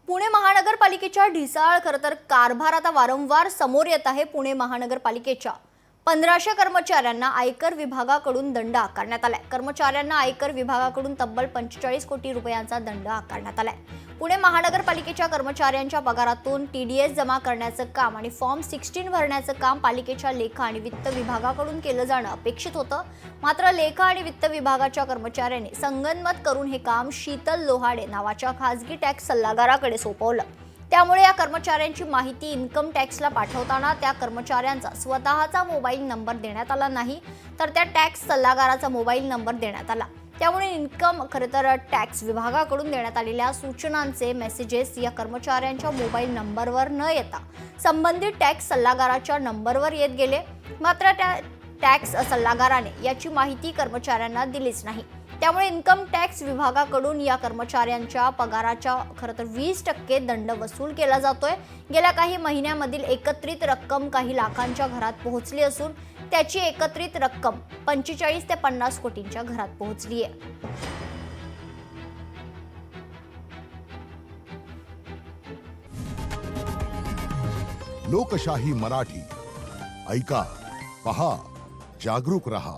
पुणे महानगरपालिकेच्या ढिसाळ खरं तर कारभार आता वारंवार समोर येत आहे। पुणे महानगरपालिकेच्या 1500 कर्मचाऱ्यांना आयकर विभागाकडून दंड आकारण्यात आलाय। कर्मचाऱ्यांना आयकर विभागाकडून तब्बल 45 कोटी रुपयांचा दंड आकारण्यात आलाय। पुणे महानगरपालिकेच्या कर्मचाऱ्यांच्या पगारातून टीडीएस जमा करण्याचं काम आणि फॉर्म 16 भरण्याचं काम पालिकेच्या लेखा आणि वित्त विभागाकडून केलं जाणं अपेक्षित होतं। मात्र लेखा आणि वित्त विभागाच्या कर्मचाऱ्यांनी संगनमत करून हे काम शीतल लोहाडे नावाच्या खासगी टॅक्स सल्लागाराकडे सोपवलं। त्यामुळे या कर्मचाऱ्यांची माहिती इन्कम टॅक्सला पाठवताना त्या कर्मचाऱ्यांचा स्वतःचा मोबाईल नंबर देण्यात आला नाही, तर त्या टॅक्स सल्लागाराचा मोबाईल नंबर देण्यात आला। त्यामुळे इन्कम खरं तर टॅक्स विभागाकडून देण्यात आलेल्या सूचनांचे मेसेजेस या कर्मचाऱ्यांच्या मोबाईल नंबरवर न येता संबंधित टॅक्स सल्लागाराच्या नंबरवर येत गेले। मात्र त्या टॅक्स सल्लागाराने याची माहिती कर्मचाऱ्यांना दिलीच नाही। त्यामुळे इन्कम टॅक्स विभागाकडून या कर्मचाऱ्यांच्या पगाराच्या खरं तर 20% दंड वसूल केला जातोय। गेल्या काही महिन्यांमधील एकत्रित रक्कम काही लाखांच्या घरात पोहोचली असून त्याची एकत्रित रक्कम 45 ते 50 कोटींच्या घरात पोहोचली आहे। लोकशाही मराठी ऐका, पहा, जागरूक रहा।